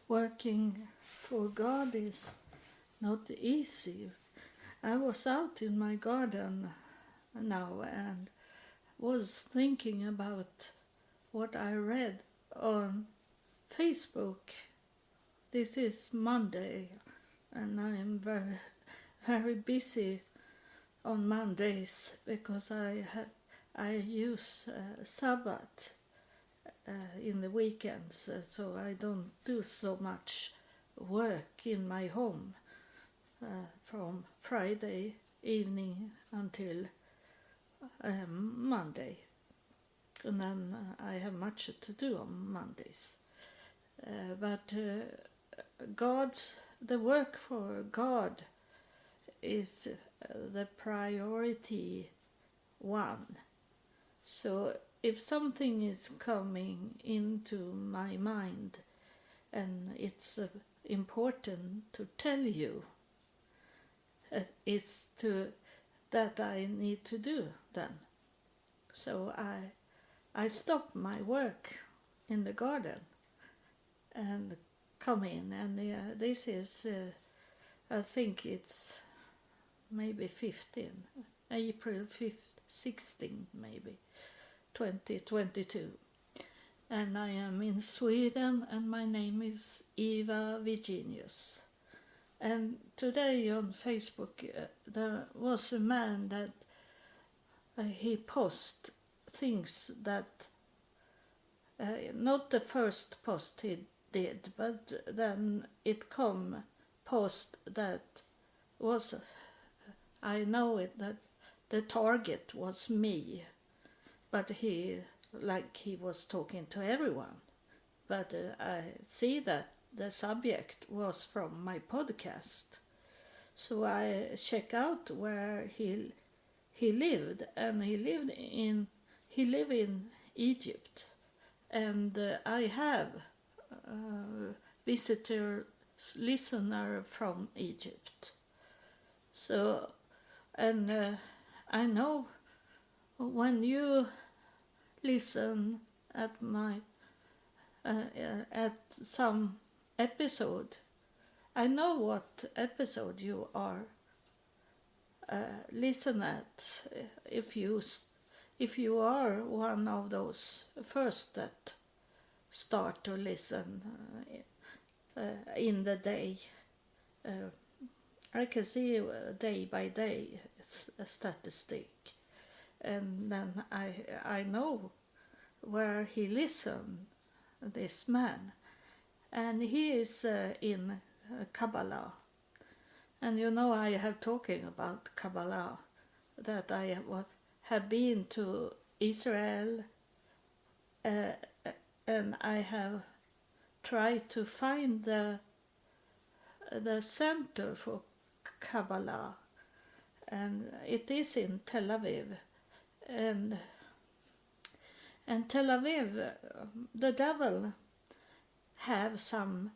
Working for God is not easy. I was out in my garden now and was thinking about what I read on Facebook. This is Monday and I am very busy on Mondays because I use Sabbath in the weekends, so I don't do so much work in my home from Friday evening until Monday, and then I have much to do on Mondays. But the work for God is the priority one. So if something is coming into my mind and it's important to tell you, it's that I need to do then. So I stop my work in the garden and come in, and this is I think it's maybe April 16 maybe 2022, and I am in Sweden and my name is Eva Virginius. And today on Facebook there was a man that he posted things that not the first post he did, but then it come post that was I know it that the target was me, but he was talking to everyone, but I see that the subject was from my podcast, so I check out where he lived, and he lived in Egypt, and I have listener from Egypt. So, and I know when you listen at my at some episode, I know what episode you are listen at if you are one of those first that start to listen in the day. I can see day by day a statistic, and then I know where he listened, this man, and he is in Kabbalah. And you know, I have talking about Kabbalah, that I have been to Israel and I have tried to find the center for Kabbalah, and it is in Tel Aviv. And Tel Aviv, the devil have some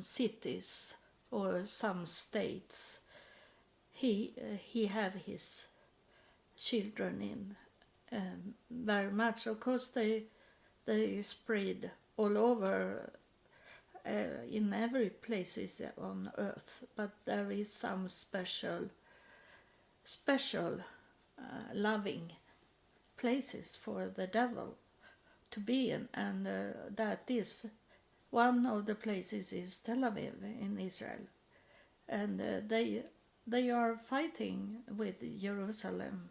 cities or some states he have his children in, very much. Of course they spread all over in every places on earth, but there is some special loving places for the devil to be in, and that is one of the places is Tel Aviv in Israel, and they are fighting with Jerusalem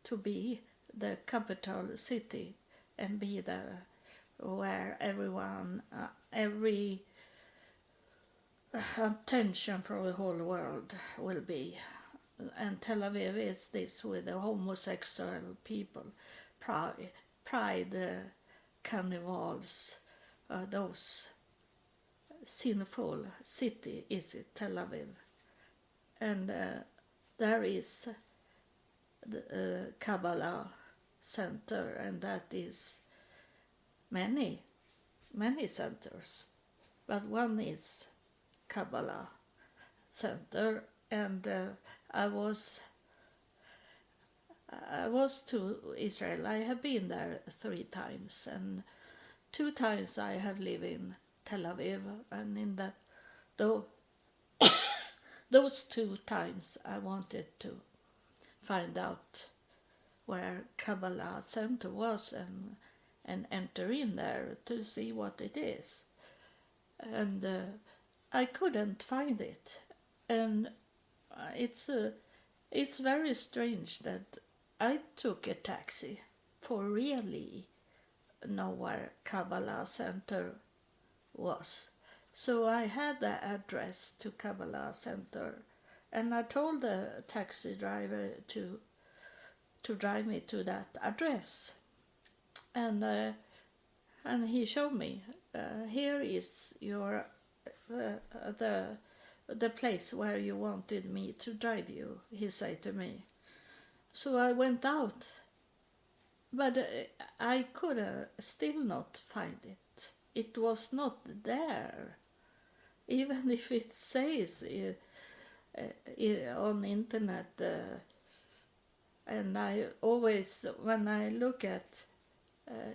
to be the capital city and be there where everyone, every attention from the whole world will be. And Tel Aviv is this with the homosexual people, pride carnivals, those sinful city is it, Tel Aviv. And there is the Kabbalah center, and that is many centers, but one is Kabbalah center. And I was to Israel. I have been there 3 times, and 2 times I have lived in Tel Aviv, and in that though those 2 times I wanted to find out where Kabbalah Center was and enter in there to see what it is. And I couldn't find it. And it's very strange that I took a taxi for really know where Kabbalah Center was. So I had the address to Kabbalah Center, and I told the taxi driver to drive me to that address, and he showed me, here is your the place where you wanted me to drive you, he said to me. So I went out, but I could still not find it. It was not there, even if it says on internet. And I always, when I look at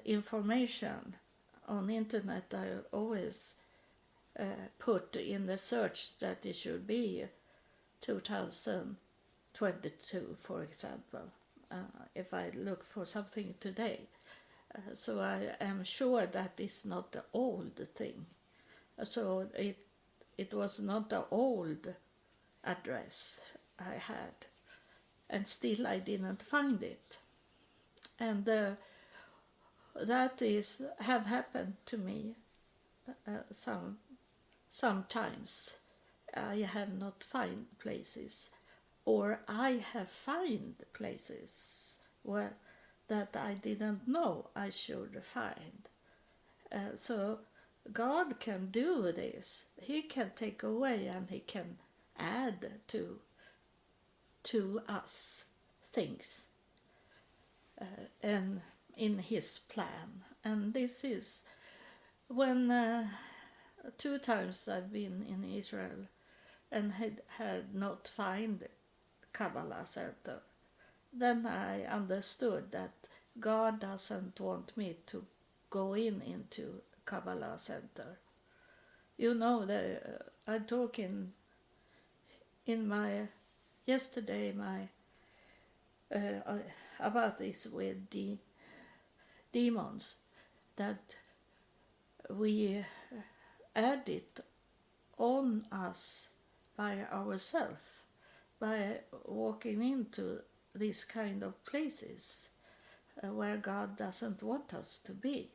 information on internet, I always put in the search that it should be 2022, for example, if I look for something today. So I am sure that is not the old thing. So it was not the old address I had, and still I didn't find it. And that have happened to me sometimes. I have not found places, or I have found places where that I didn't know I should find. So God can do this. He can take away and he can add to us things and in his plan. And this is when 2 times I've been in Israel and had not found Kabbalah Center. Then I understood that God doesn't want me to go into Kabbalah Center. You know, I talk in my yesterday about this with the demons, that we add it on us by ourselves, by walking into these kind of places where God doesn't want us to be,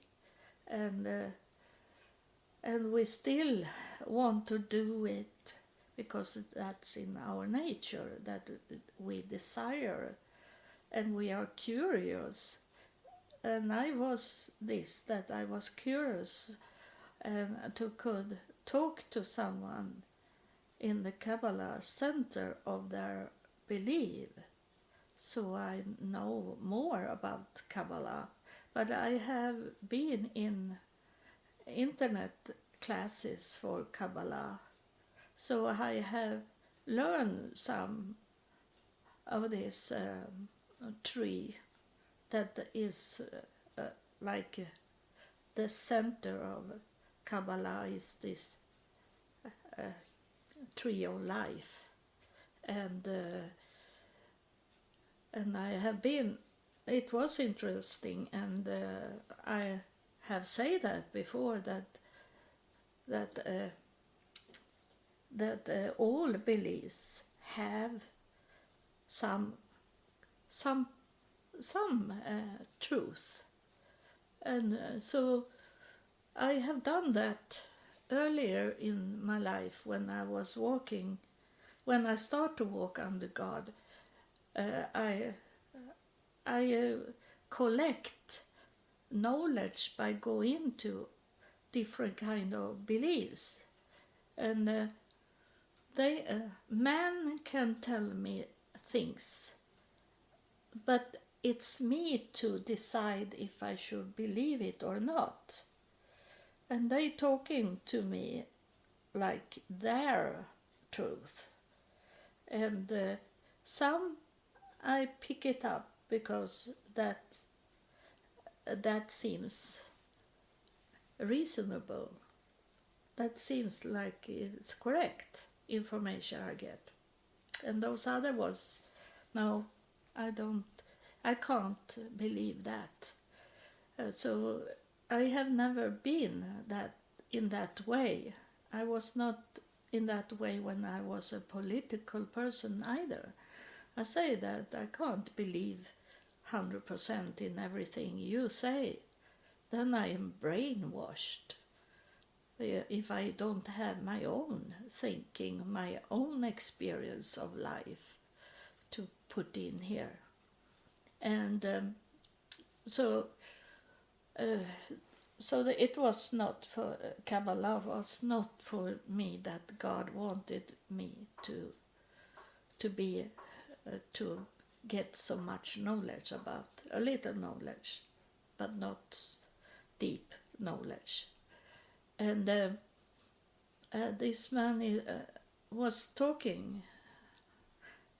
and we still want to do it because that's in our nature, that we desire and we are curious. And I was curious and could talk to someone in the Kabbalah Center of their belief, so I know more about Kabbalah. But I have been in internet classes for Kabbalah, so I have learned some of this tree that is like the center of Kabbalah is this tree of life, and I have been. It was interesting, and I have said that before, that all beliefs have some truth, and so I have done that earlier in my life when I was walking. When I start to walk under God, I collect knowledge by going to different kind of beliefs, and man can tell me things, but it's me to decide if I should believe it or not. And they talking to me like their truth, and some I pick it up because that seems reasonable, that seems like it's correct information I get. And those other was, no, I can't believe that. So I have never been that in that way. I was not in that way when I was a political person either. I say that I can't believe 100% in everything you say. Then I am brainwashed. If I don't have my own thinking, my own experience of life to put in here. And so it was not for Kabbalah was not for me that God wanted me to be to get so much knowledge about, a little knowledge, but not deep knowledge. And this man was talking.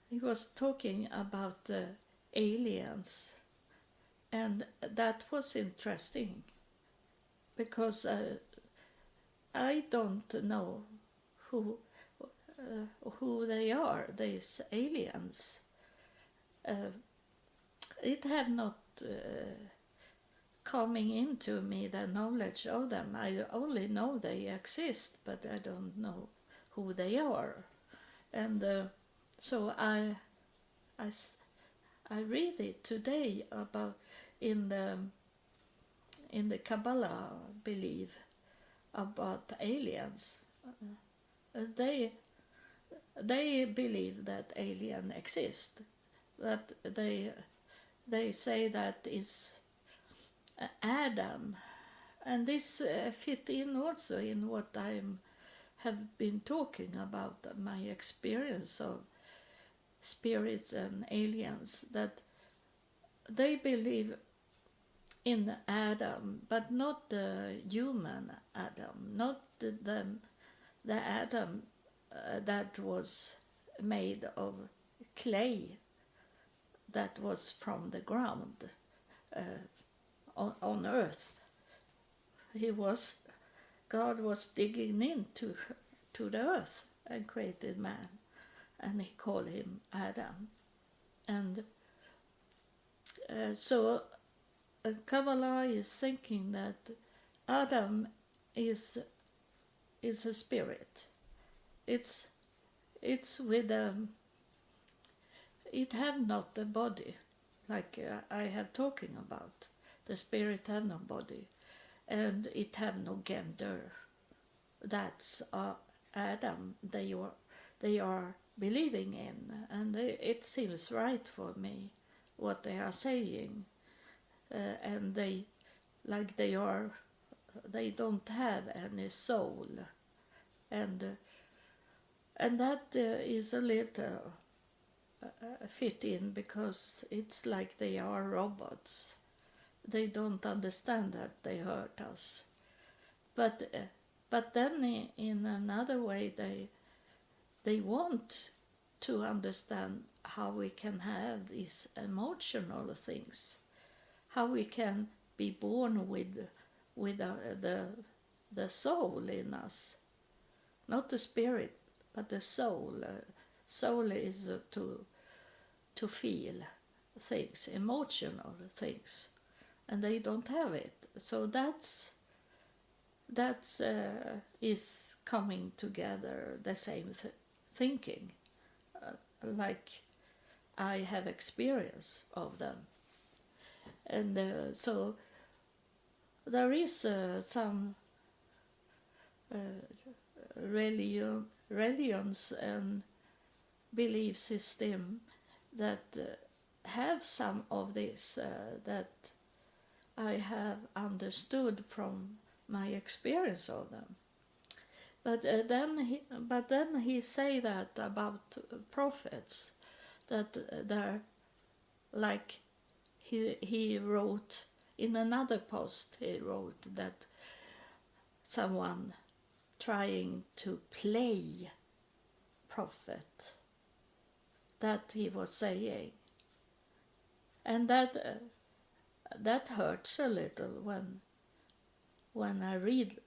He was talking about aliens, and that was interesting because I don't know who they are, these aliens. It had not coming into me the knowledge of them. I only know they exist, but I don't know who they are. And so I read it today about in the Kabbalah belief about aliens. They believe that alien exist, but they say that is Adam, and this fit in also in what I have been talking about, my experience of spirits and aliens, that they believe in Adam, but not the human Adam, not the Adam that was made of clay, that was from the ground on earth. God was digging into the earth and created man, and he called him Adam. And so Kabbalah is thinking that Adam is a spirit. It's with it have not a body, like I have talking about. The spirit have no body, and it have no gender. That's Adam. They are believing in, and it seems right for me what they are saying, and they don't have any soul, and that is a little fit in, because it's like they are robots. They don't understand that they hurt us, but then in another way they want to understand how we can have these emotional things, how we can be born with the soul in us, not the spirit, but the soul. Soul is to feel things, emotional things, and they don't have it. So that's is coming together, the same thinking, like I have experience of them. And so there is some religions and belief system that have some of this that I have understood from my experience of them. But then he say that about prophets, that they're like he wrote in another post, he wrote that someone trying to play prophet, that he was saying, and that hurts a little when I read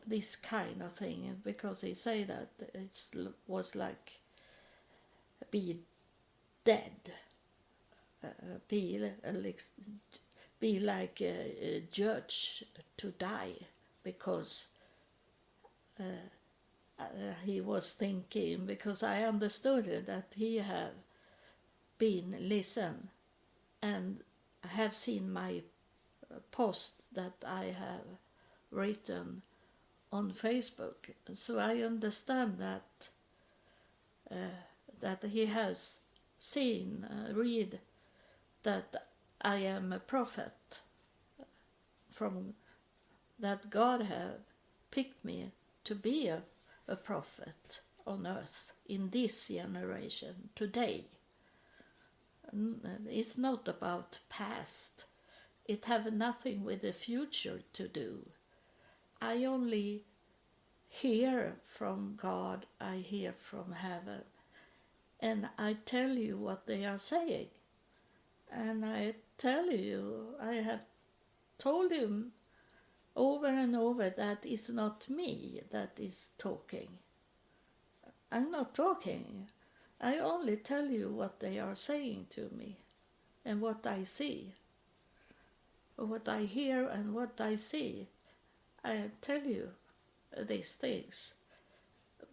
this kind of thing, because he say that it was like be dead, be like a judge to die, because he was thinking, because I understood it, that he have been listen and have seen my post that I have written on Facebook. So I understand that that he has seen, read that I am a prophet, from that God have picked me to be a prophet on earth in this generation today. It's not about past. It have nothing with the future to do. I only hear from God, I hear from heaven, and I tell you what they are saying. And I tell you, I have told him over and over that it's not me that is talking. I'm not talking. I only tell you what they are saying to me and what I see. What I hear and what I see. I tell you these things.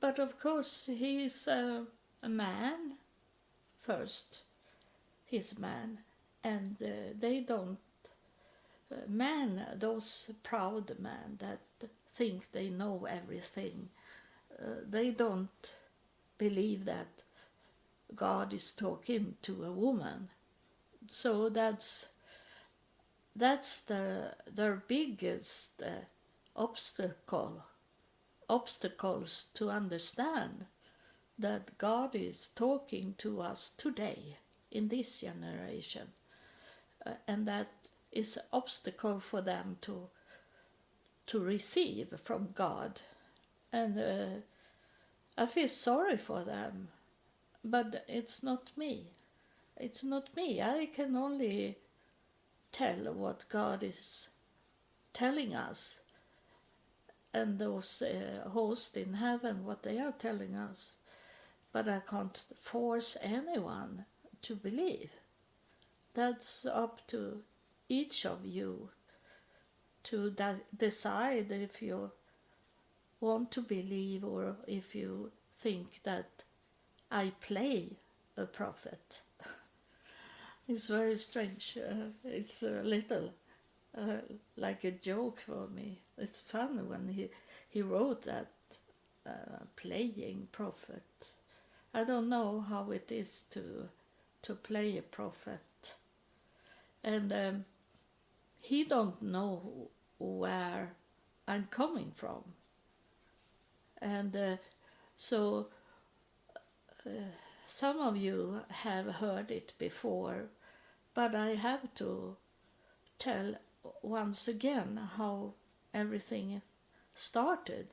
But of course he's a man first. He's a man. And they don't, those proud men that think they know everything, they don't believe that God is talking to a woman. So that's their biggest obstacles to understand that God is talking to us today in this generation, and that is an obstacle for them to receive from God. And I feel sorry for them, but it's not me. It's not me. I can only tell what God is telling us, and those hosts in heaven, what they are telling us. But I can't force anyone to believe. That's up to each of you to decide if you want to believe, or if you think that I play a prophet. It's very strange. It's a little like a joke for me. It's fun when he wrote that, playing prophet. I don't know how it is to play a prophet. And he don't know where I'm coming from. And so some of you have heard it before, but I have to tell once again how everything started,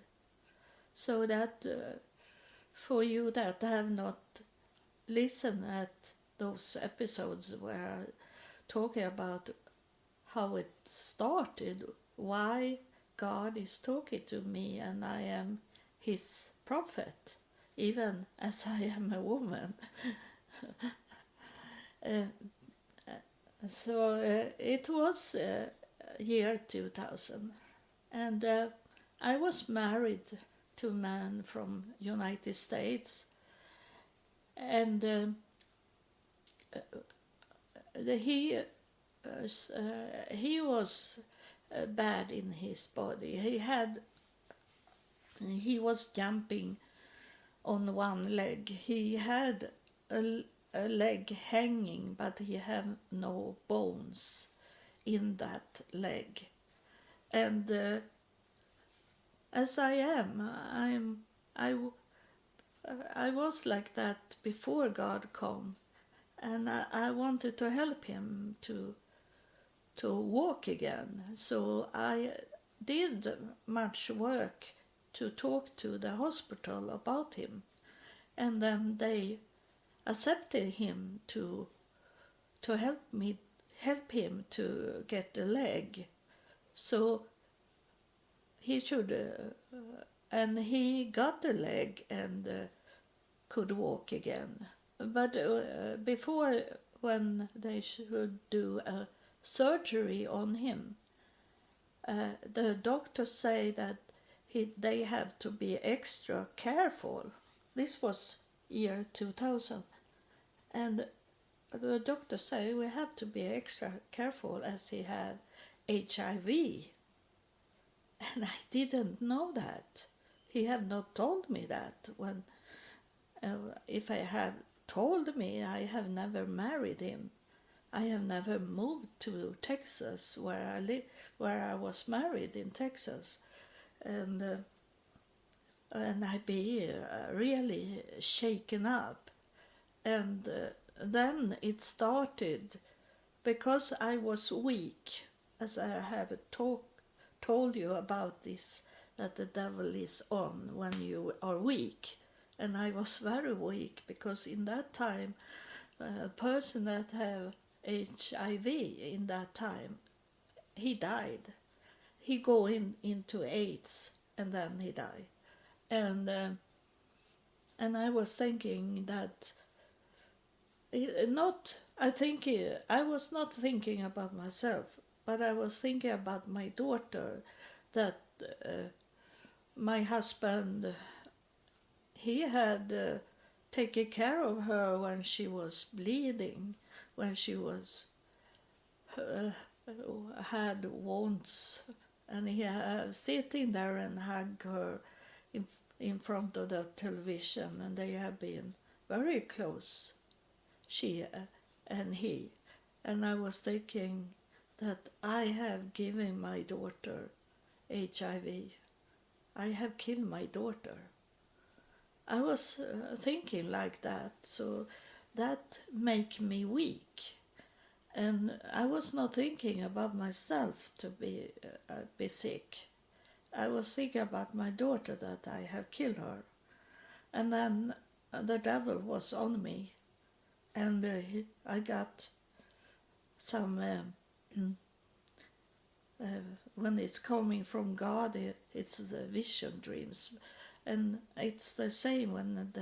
so that for you that have not listened at those episodes where I talking about how it started, why God is talking to me and I am his prophet, even as I am a woman. So it was year 2000, and I was married to a man from United States, and he was bad in his body. He was jumping on one leg. He had a leg hanging, but he had no bones in that leg. And as I am, I was like that before God come, and I wanted to help him to walk again. So I did much work to talk to the hospital about him, and then they accepted him to help him to get a leg. So he should, and he got the leg and could walk again. But before, when they should do a surgery on him, the doctors say that they have to be extra careful. This was year 2000, and the doctors say we have to be extra careful as he had HIV, and I didn't know that. He had not told me that. When if I have told me, I have never married him. I have never moved to Texas, where I was married in Texas, and I be really shaken up. And then it started because I was weak, as I have told you about this, that the devil is on when you are weak. And I was very weak because in that time, a person that have HIV in that time, he died. He go into AIDS and then he died. And I was thinking that I was not thinking about myself, but I was thinking about my daughter, that my husband, he had taken care of her when she was bleeding, when she was had wounds, and he had sitting there and hug her in front of the television, and they have been very close, she and he. And I was thinking that I have given my daughter HIV. I have killed my daughter. I was thinking like that, so that make me weak. And I was not thinking about myself to be sick. I was thinking about my daughter, that I have killed her. And then the devil was on me, and I got some, when it's coming from God, it's the vision dreams. And it's the same when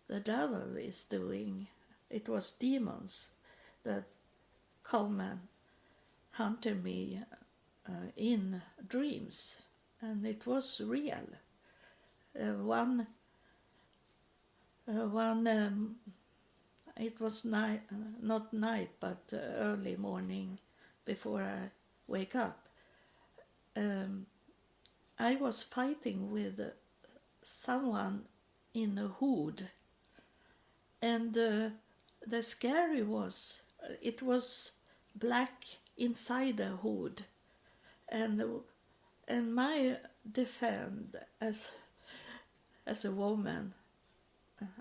the devil is doing. It was demons that come and hunted me in dreams, and it was real. One it was night, not night, but early morning before I wake up. I was fighting with someone in a hood, and the scary was it was black inside the hood, and my defense as a woman,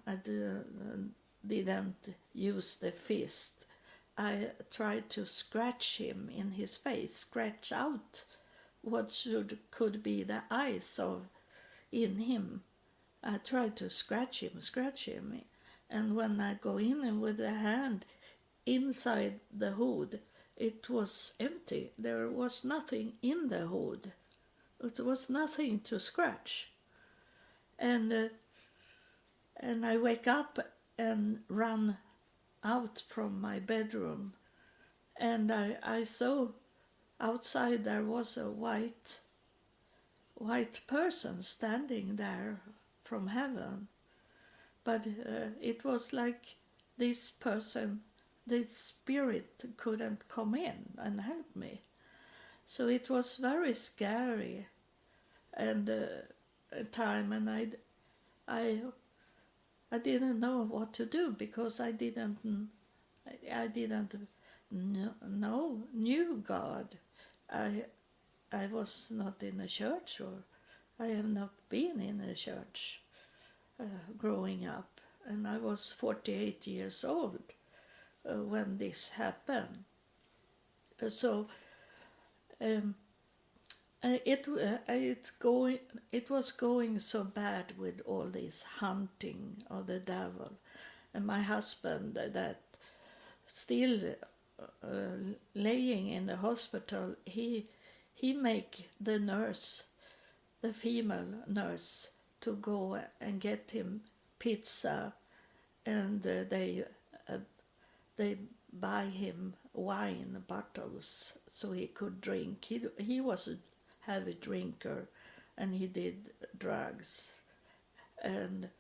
I didn't use the fist. I tried to scratch him in his face, scratch out what could be the eyes of in him. I tried to scratch him, and when I go in with the hand inside the hood, it was empty. There was nothing in the hood. It was nothing to scratch. And I wake up and run out from my bedroom, and I saw outside there was a white person standing there from heaven, but it was like this person, this spirit couldn't come in and help me. So it was very scary and time, and I didn't know what to do, because I didn't knew God. I was not in a church, or I have not been in a church growing up, and I was 48 years old when this happened. So it was going so bad with all this hunting of the devil, and my husband that still laying in the hospital, he make the nurse the female nurse to go and get him pizza, and they buy him wine bottles so he could drink. He was a heavy drinker, and he did drugs. And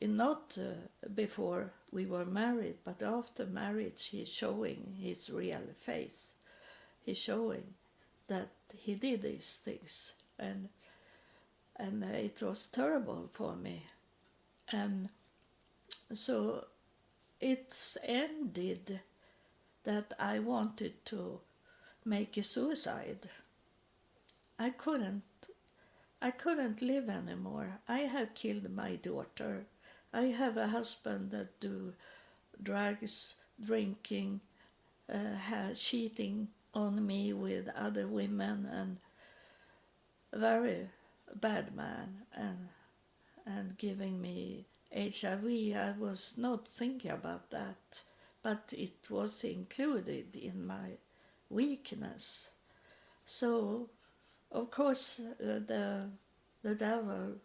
not before we were married, but after marriage, he's showing his real face. He's showing that he did these things, and it was terrible for me. And so it's ended that I wanted to make a suicide. I couldn't live anymore. I have killed my daughter. I have a husband that do drugs, drinking, cheating on me with other women, and a very bad man, and giving me HIV. I was not thinking about that, but it was included in my weakness. So, of course, the devil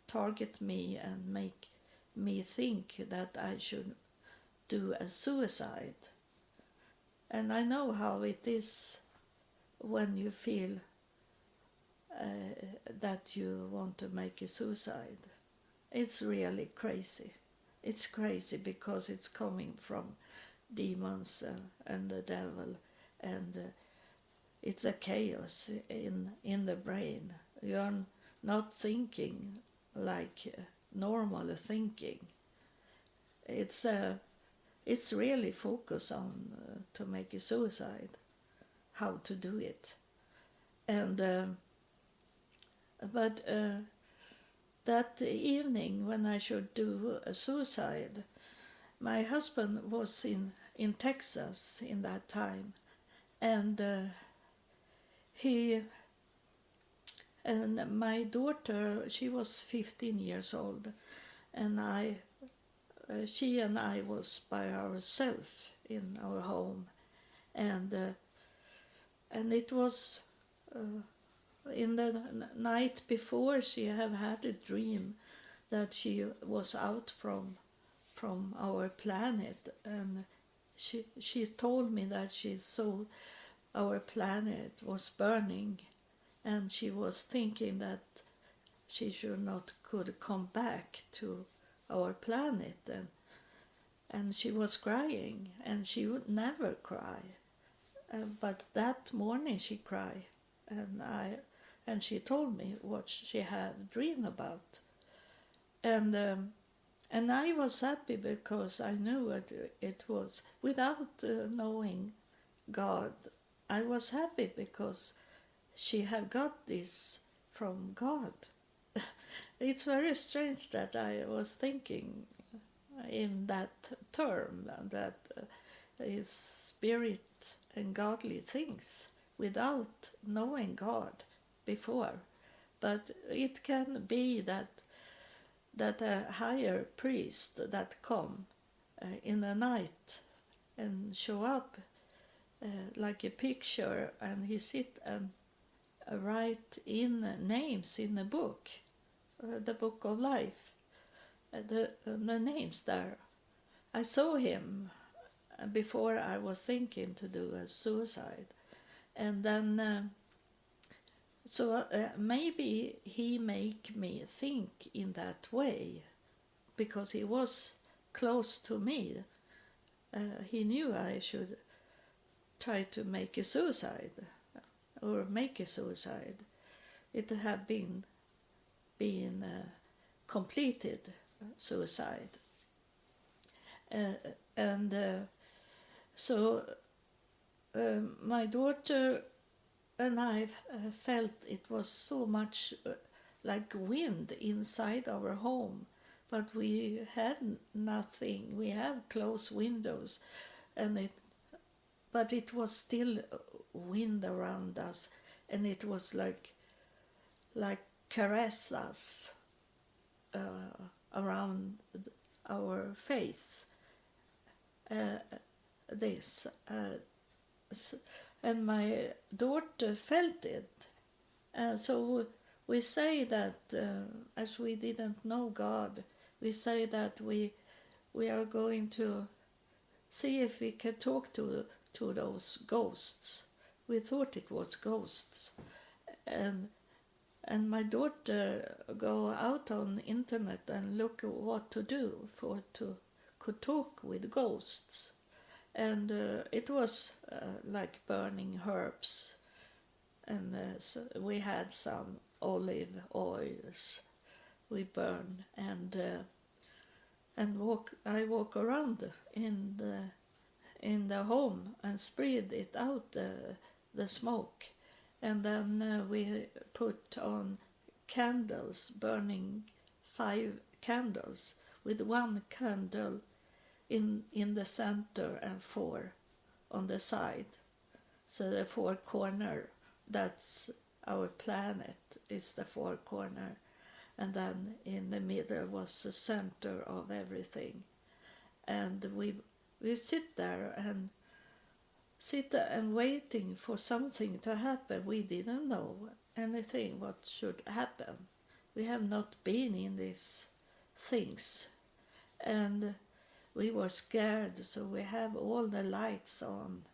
target me and make me think that I should do a suicide. And I know how it is when you feel that you want to make a suicide. It's really crazy. It's crazy because it's coming from demons and the devil, and it's a chaos in the brain. You're not thinking like normal thinking. It's really focus on to make a suicide, how to do it, and but that evening when I should do a suicide, my husband was in Texas in that time, and and my daughter, she was 15 years old, and she and I was by ourselves in our home, and it was in the night before she had a dream that she was out from our planet, and she told me that she saw our planet was burning, and she was thinking that she should not could come back to our planet, and she was crying, and she would never cry, but that morning she cried, and she told me what she had dreamed about, and I was happy because I knew it was without knowing God. I was happy because she had got this from God. It's very strange that I was thinking in that term, that is spirit and godly things without knowing God before. But it can be that a higher priest that come in the night and show up like a picture, and he sit and write in names in a book, the book of life, the names there. I saw him before I was thinking to do a suicide, and then so maybe he make me think in that way because he was close to me. He knew I should try to make a suicide or make a suicide. It had been completed suicide, and so my daughter and I felt it was so much like wind inside our home, but we had nothing. We have closed windows, but it was still wind around us, and it was like caress us around our face. And my daughter felt it, so we say that as we didn't know God, we say that we are going to see if we can talk to those ghosts. We thought it was ghosts, and my daughter go out on internet and look at what to do to could talk with ghosts, and it was like burning herbs, and so we had some olive oils we burn, and I walk around in the home and spread it out, the smoke, and then we put on candles, burning 5 candles with 1 candle in the center and 4 on the side. So the 4 corner, that's our planet, is the 4 corner, and then in the middle was the center of everything. And we sit there and waiting for something to happen. We didn't know anything what should happen. We have not been in these things, and we were scared, so we have all the lights on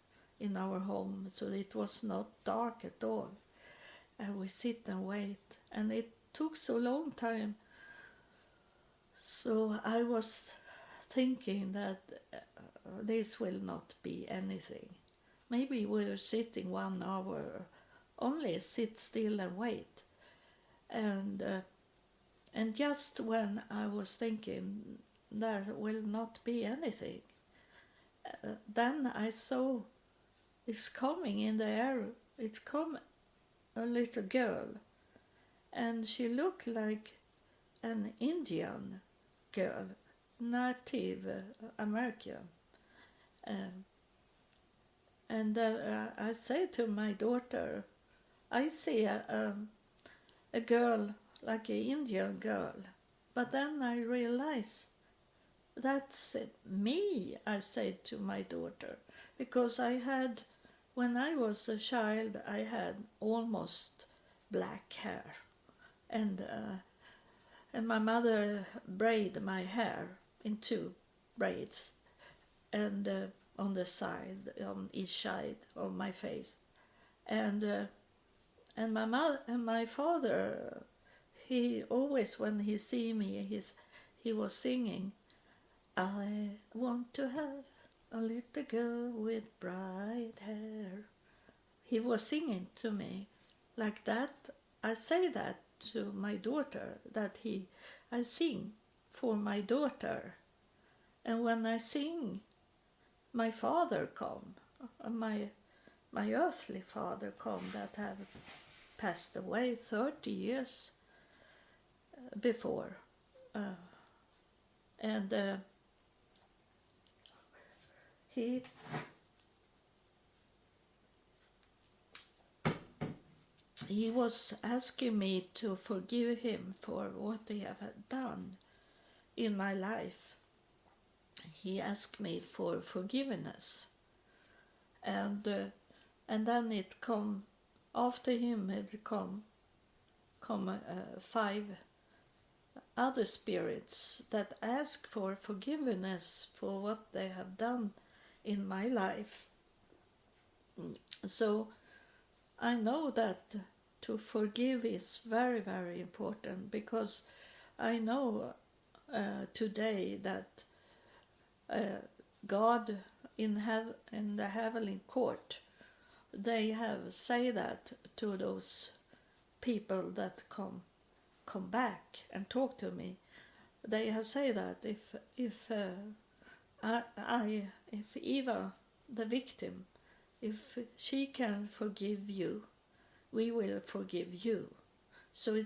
in our home, so it was not dark at all. And we sit and wait, and it took so long time. So I was thinking that this will not be anything. Maybe we're sitting 1 hour, only sit still and wait. And just when I was thinking there will not be anything, then I saw it's coming in the air. It's come a little girl, and she looked like an Indian girl, Native American. And I say to my daughter, I see a girl like an Indian girl, but then I realize that's me, I said to my daughter, because when I was a child, I had almost black hair, and my mother braided my hair in 2 braids, and on the side, on each side of my face, and my father, he always, when he see me, he was singing, I want to have a little girl with bright hair. He was singing to me like that. I say that to my daughter, that I sing for my daughter. And when I sing, my father come, my earthly father come, that have passed away 30 years before. And he was asking me to forgive him for what he had done in my life. He asked me for forgiveness, and then it come after him. It come 5 other spirits that ask for forgiveness for what they have done in my life. So I know that to forgive is very, very important, because I know today that God in the heavenly court, they have say that to those people that come back and talk to me. They have say that if Eva, the victim, if she can forgive you, we will forgive you. So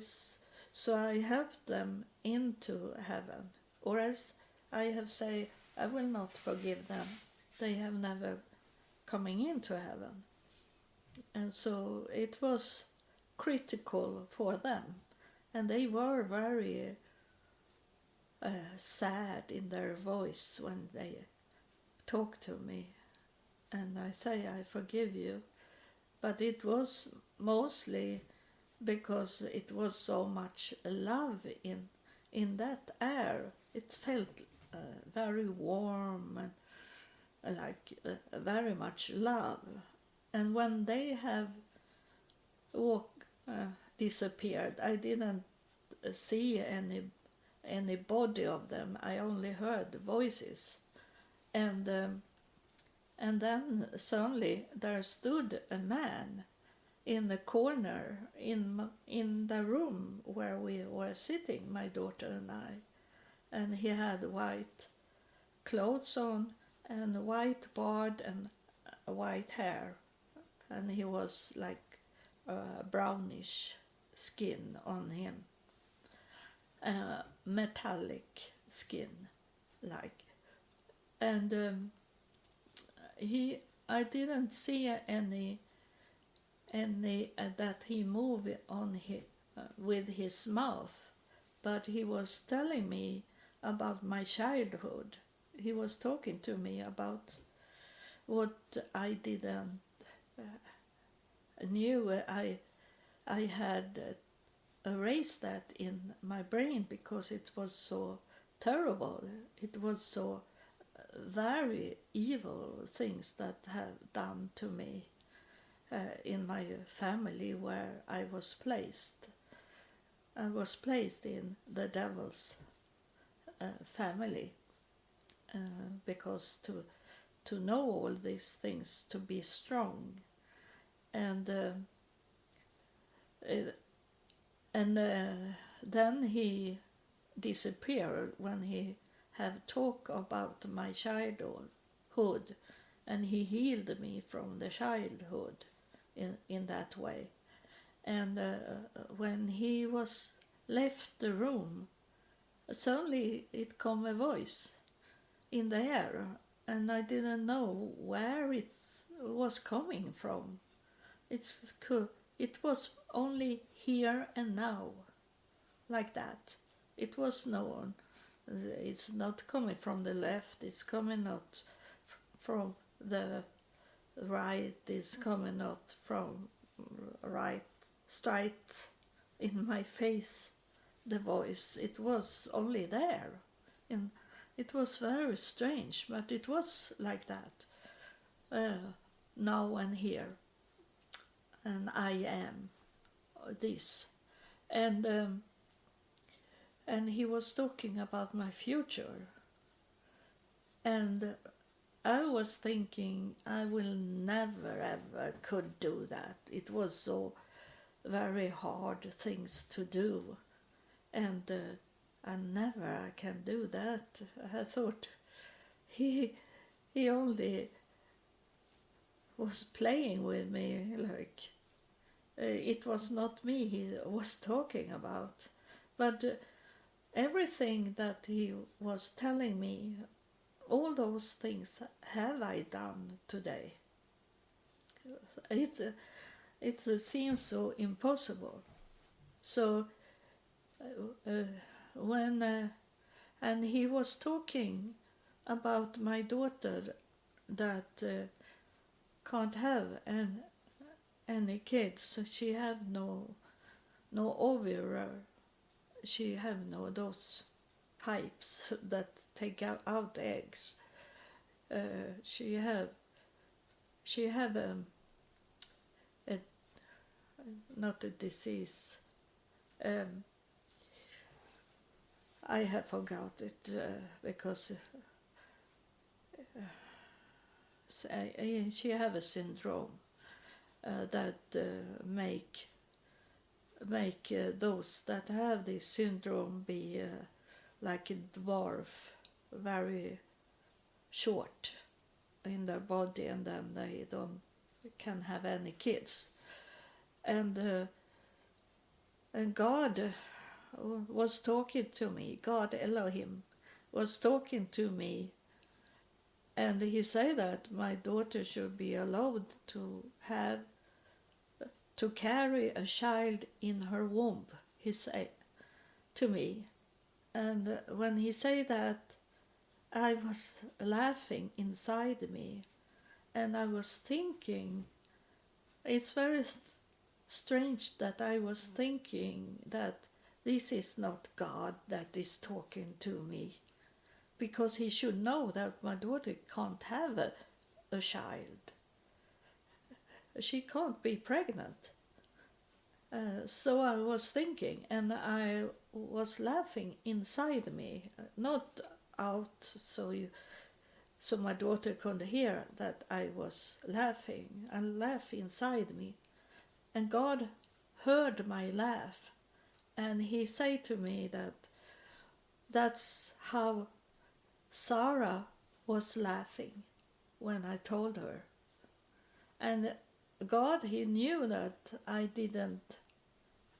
I help them into heaven, or else I have say I will not forgive them. They have never coming into heaven. And so it was critical for them, and they were very sad in their voice when they talked to me, and I say I forgive you, but it was mostly because it was so much love in that air. It felt very warm and like very much love. And when they have disappeared, I didn't see any body of them. I only heard voices, and then suddenly there stood a man in the corner in the room where we were sitting, my daughter and I, and he had white clothes on and white beard and white hair, and he was like brownish skin on him, metallic skin, like, and I didn't see any that he moved on with his mouth, but he was telling me about my childhood. He was talking to me about what I didn't knew. I had erased that in my brain because it was so terrible. It was so very evil things that have done to me in my family where I was placed. I was placed in the devil's family because to know all these things, to be strong, and then he disappeared when he have talked about my childhood, and he healed me from the childhood in that way. And when he was left the room, suddenly it come a voice in the air, and I didn't know where it was coming from. It was only here and now, like that. It was known. It's not coming from the left. It's coming not from the right. It's coming not from right, straight in my face. The voice. It was only there, and it was very strange. But it was like that. Now and here. And I am this, and he was talking about my future, and I was thinking I will never ever could do that. It was so very hard things to do, and I never can do that. I thought he only was playing with me, like it was not me he was talking about. But everything that he was telling me, all those things have I done today. It seems so impossible. So when and he was talking about my daughter that can't have any kids. She have no ovary. She have no those pipes that take out eggs. She have a not a disease. I have forgot it because she have a syndrome that make those that have this syndrome be like a dwarf, very short in their body, and then they can have any kids. And God was talking to me. God Elohim was talking to me, and he said that my daughter should be allowed to carry a child in her womb, he said to me. And when he said that, I was laughing inside me, and I was thinking, it's very strange that I was thinking that this is not God that is talking to me, because he should know that my daughter can't have a child. She can't be pregnant. So I was thinking, and I was laughing inside me, not out so my daughter could hear that I was laughing. I laughed inside me. And God heard my laugh, and he said to me that that's how Sarah was laughing when I told her. And God, he knew that I didn't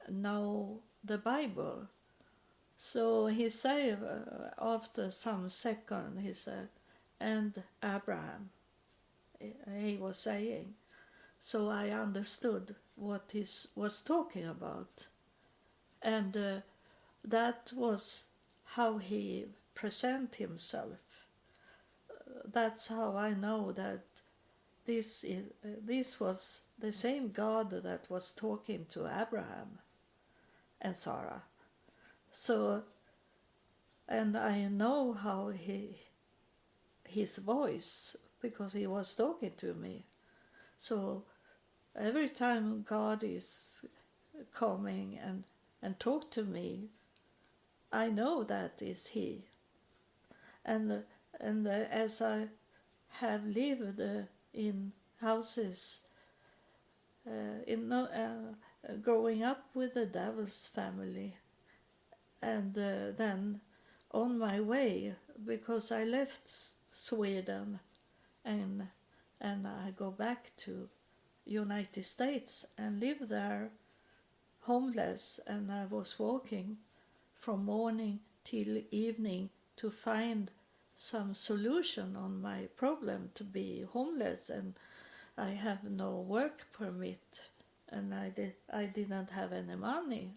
know the Bible. So he said, after some second, he said, and Abraham, he was saying. So I understood what he was talking about. And that was how he presented himself. That's how I know that this was the same God that was talking to Abraham and Sarah. So, and I know how his voice, because he was talking to me. So every time God is coming and talk to me, I know that is he. And as I have lived in houses, growing up with the devil's family, and then on my way, because I left Sweden and I go back to United States and live there homeless, and I was walking from morning till evening to find some solution on my problem to be homeless, and I have no work permit, and I didn't have any money,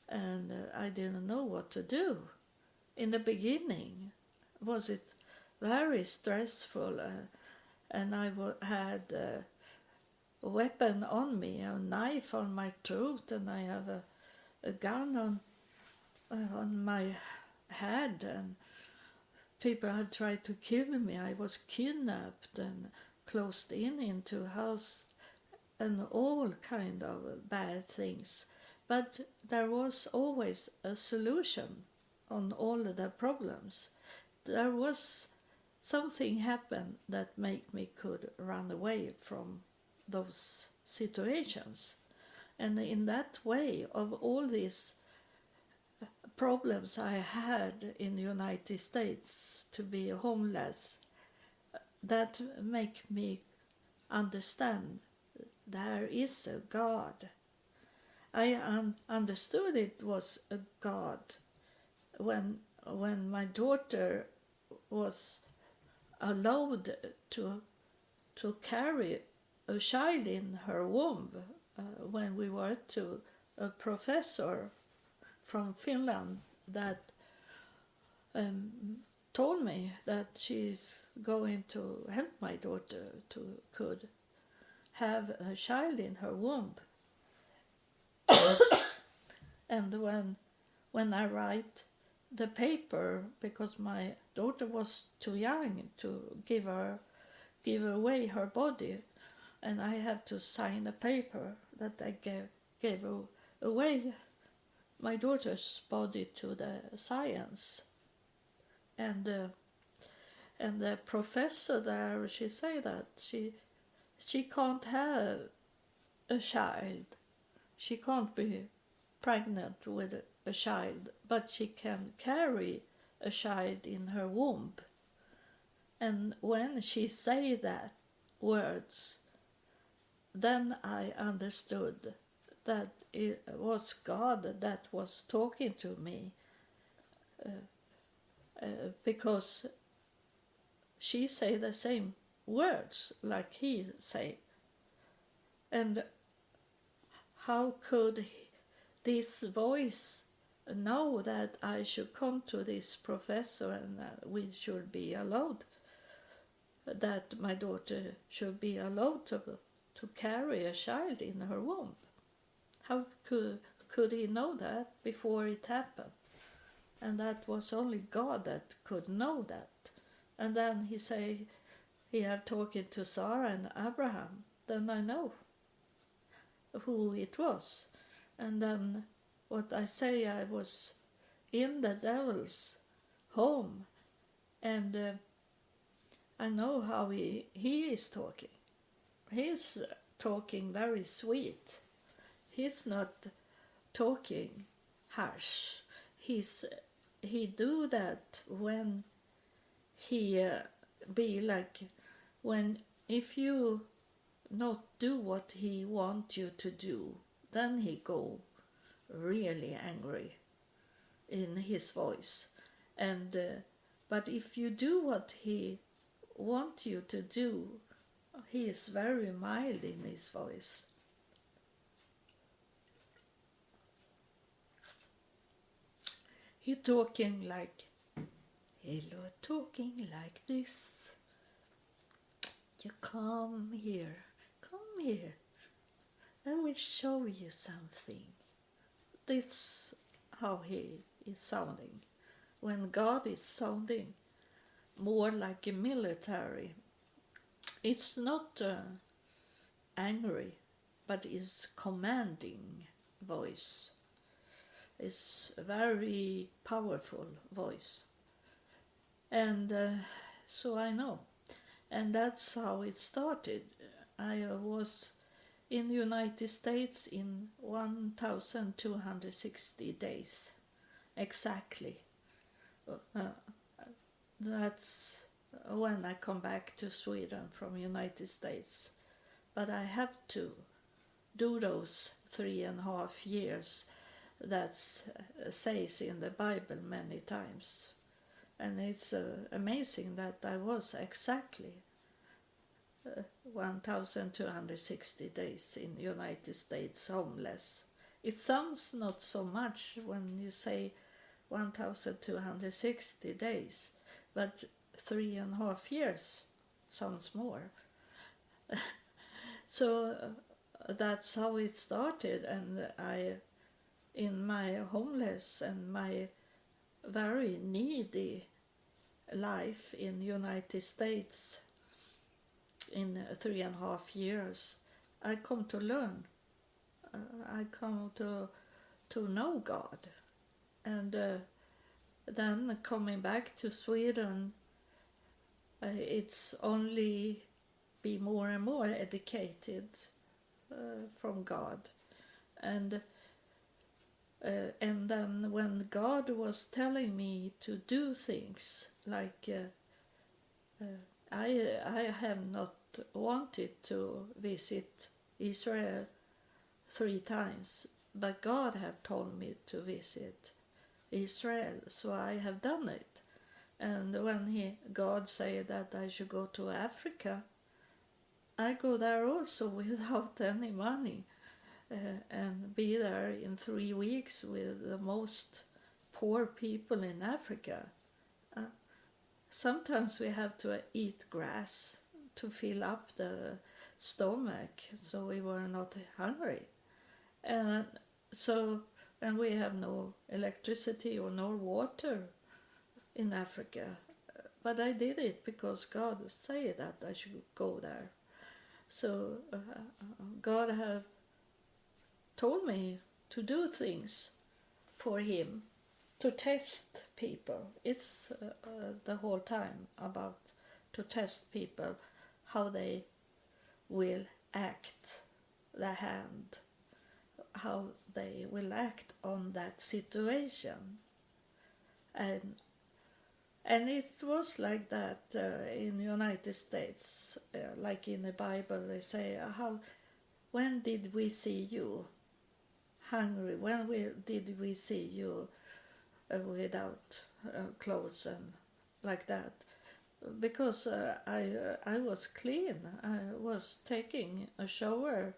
and I didn't know what to do. In the beginning was it very stressful, and I had a weapon on me, a knife on my throat, and I have a gun on my head, and people had tried to kill me. I was kidnapped and closed into a house, and all kind of bad things. But there was always a solution on all the problems. There was something happened that made me could run away from those situations. And in that way, of all these problems I had in the United States to be homeless, that make me understand there is a God. I understood it was a God when my daughter was allowed to carry a child in her womb, when we were to a professor from Finland that told me that she's going to help my daughter to could have a child in her womb. And when I write the paper, because my daughter was too young to give away her body, and I have to sign a paper that I gave away my daughter's body to the science. And the professor there, she said that she can't have a child. She can't be pregnant with a child, but she can carry a child in her womb. And when she say that words, then I understood that it was God that was talking to me, because she say the same words like he say. And how could this voice know that I should come to this professor and we should be allowed, that my daughter should be allowed to carry a child in her womb? how could he know that before it happened? And that was only God that could know that. And then he say he had talking to Sarah and Abraham. Then I know who it was. And then what I say, I was in the devil's home, and I know how he is talking. He's talking very sweet. He's not talking harsh. He do that when he be like, when if you not do what he want you to do, then he go really angry in his voice. And but if you do what he want you to do, he is very mild in his voice. He talking like, hello, talking like this. You come here, I will show you something. This how he is sounding. When God is sounding more like a military, it's not angry, but it's commanding voice. It's a very powerful voice. And so I know. And that's how it started. I was in the United States in 1,260 days. Exactly. That's when I come back to Sweden from United States. But I have to do those 3.5 years that says in the Bible many times. And it's amazing that I was exactly 1,260 days in the United States homeless. It sounds not so much when you say 1,260 days, but 3.5 years sounds more. So that's how it started, and I, in my homeless and my very needy life in the United States in 3.5 years, I come to learn. I come to know God. And then coming back to Sweden, it's only be more and more educated from God. And then when God was telling me to do things, like I have not wanted to visit Israel 3 times, but God have told me to visit Israel, so I have done it. And when God said that I should go to Africa, I go there also without any money. And be there in 3 weeks with the most poor people in Africa. Sometimes we have to eat grass to fill up the stomach, so we were not hungry. And we have no electricity or no water in Africa. But I did it because God said that I should go there. So God have told me to do things for him, to test people. It's the whole time about to test people, how they will act, the hand, how they will act on that situation. And it was like that in the United States, like in the Bible they say, when did we see you hungry? When did we see you without clothes and like that? Because I was clean. I was taking a shower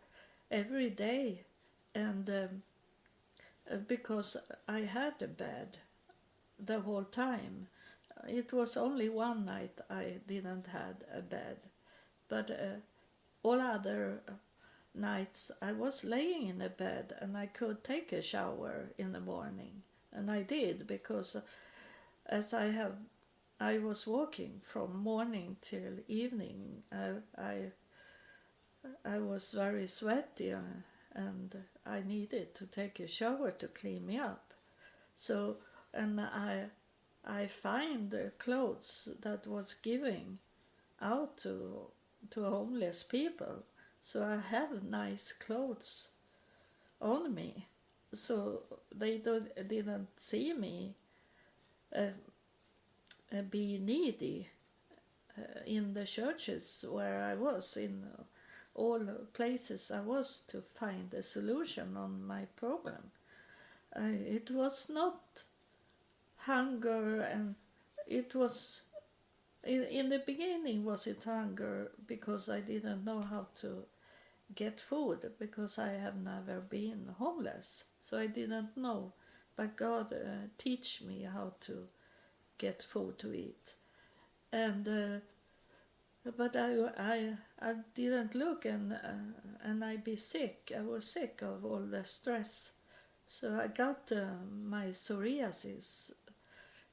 every day, and because I had a bed the whole time. It was only one night I didn't had a bed, but all other nights I was laying in a bed and I could take a shower in the morning, and I did, because as I was walking from morning till evening. I was very sweaty, and I needed to take a shower to clean me up. So, and I find clothes that was giving out to homeless people. So I have nice clothes on me. So they didn't see me be needy in the churches where I was, in all places I was, to find a solution on my problem. It was not hunger, and it was in the beginning was it hunger because I didn't know how to get food, because I have never been homeless, so I didn't know. But God teach me how to get food to eat, and but I didn't look, and I be sick. I was sick of all the stress, so I got my psoriasis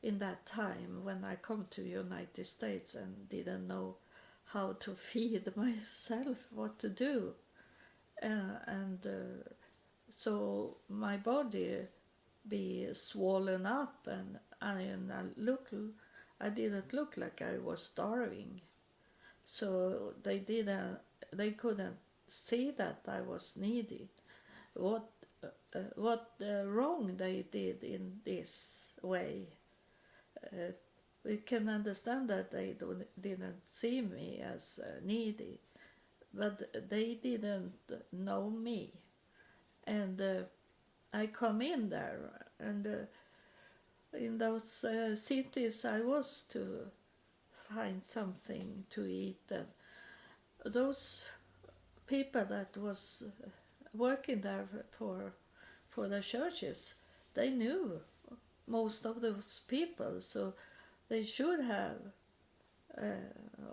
in that time when I come to United States and didn't know how to feed myself, what to do, and so my body be swollen up, and I didn't look like I was starving. So they couldn't see that I was needy. What wrong they did in this way? We can understand that they didn't see me as needy, but they didn't know me. And I come in there, and in those cities I was to find something to eat, and those people that was working there for the churches, they knew most of those people, so they should have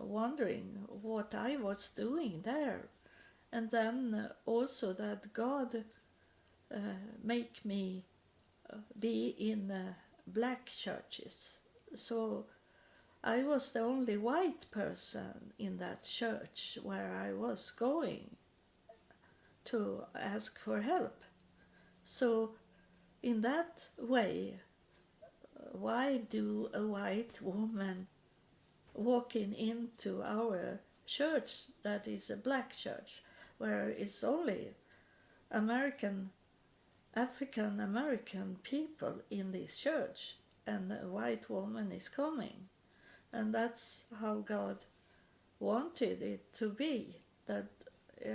wondering what I was doing there. And then also that God make me be in black churches. So I was the only white person in that church where I was going to ask for help. So in that way, why do a white woman walking into our church that is a black church, where it's only African American people in this church, and a white woman is coming? And that's how God wanted it to be, that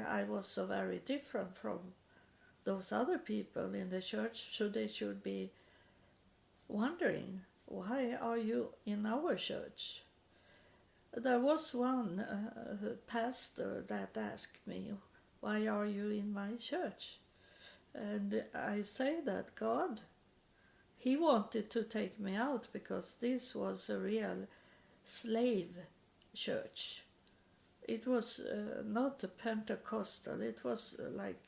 I was so very different from those other people in the church, so they should be wondering, why are you in our church? There was one pastor that asked me, why are you in my church? And I say that God, he wanted to take me out, because this was a real slave church. It was not a Pentecostal, it was like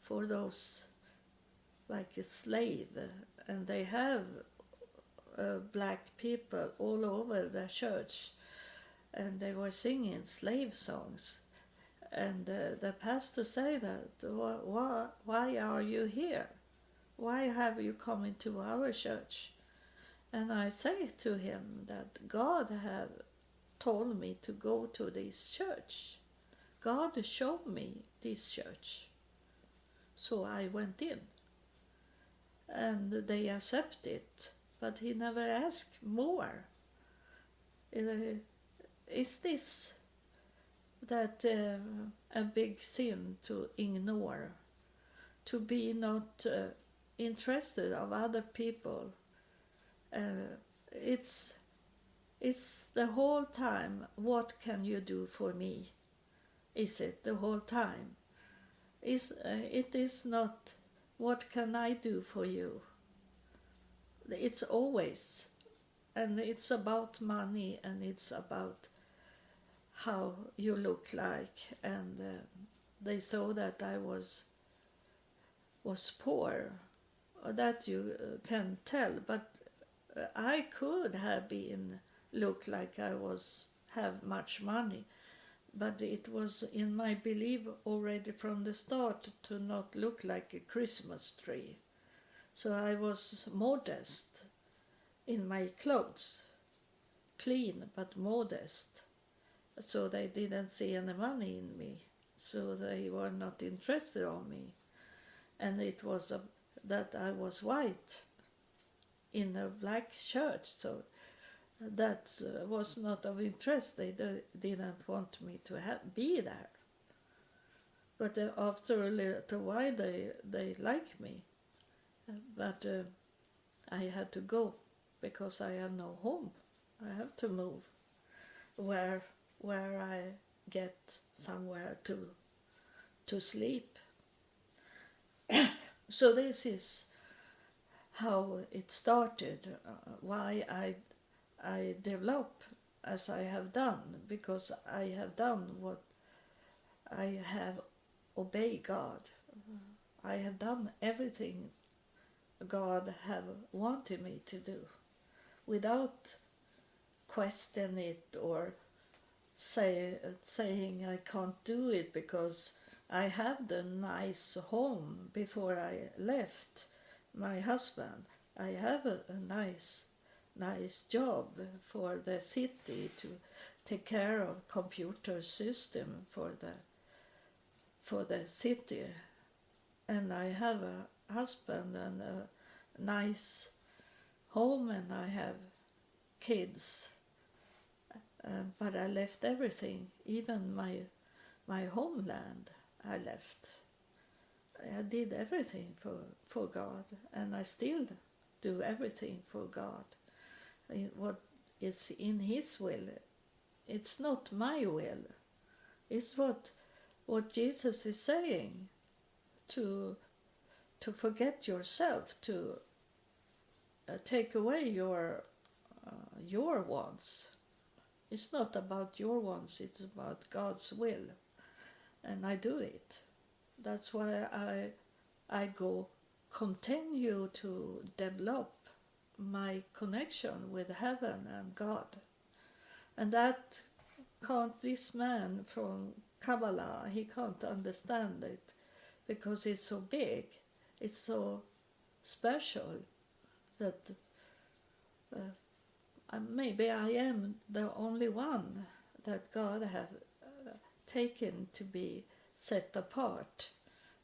for those, like a slave, and they have black people all over the church, and they were singing slave songs. And the pastor said that, why are you here? Why have you come into our church? And I say to him that God had told me to go to this church. God showed me this church. So I went in. And they accepted it. But he never asked more. Is this that a big sin to ignore? To be not interested of other people? It's the whole time, what can you do for me? Is it the whole time? It is not, what can I do for you? It's always, and it's about money, and it's about how you look like, and they saw that I was poor. That you can tell, but I could have been look like I have much money, but it was in my belief already from the start to not look like a Christmas tree. So I was modest in my clothes, clean but modest. So they didn't see any money in me, so they were not interested on me. And it was that I was white in a black church, so that was not of interest. They didn't want me to be there. But after a little while, they liked me. But I had to go because I have no home. I have to move where I get somewhere to sleep. So this is how it started, why I develop as I have done, because I have done what I have obeyed God. I have done everything God have wanted me to do without question it or saying I can't do it because I had a nice home before I left my husband. I have a nice job for the city to take care of computer system for the city, and I have a husband and a nice home, and I have kids. But I left everything, even my homeland. I left. I did everything for God, and I still do everything for God. What is in His will. It's not my will. It's what Jesus is saying, to forget yourself, to take away your wants. It's not about your wants, it's about God's will. And I do it. That's why I continue to develop my connection with heaven and God. And that this man from Kabbalah, he can't understand it because it's so big, it's so special that maybe I am the only one that God have taken to be set apart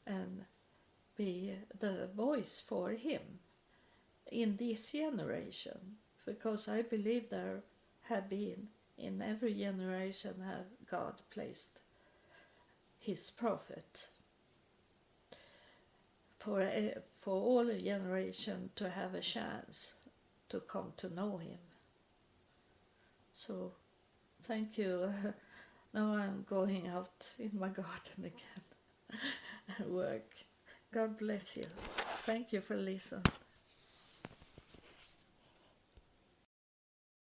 and be the voice for Him in this generation, because I believe there have been in every generation have God placed His prophet for all a generation to have a chance to come to know Him. So thank you. Now I'm going out in my garden again and work. God bless you. Thank you for listening.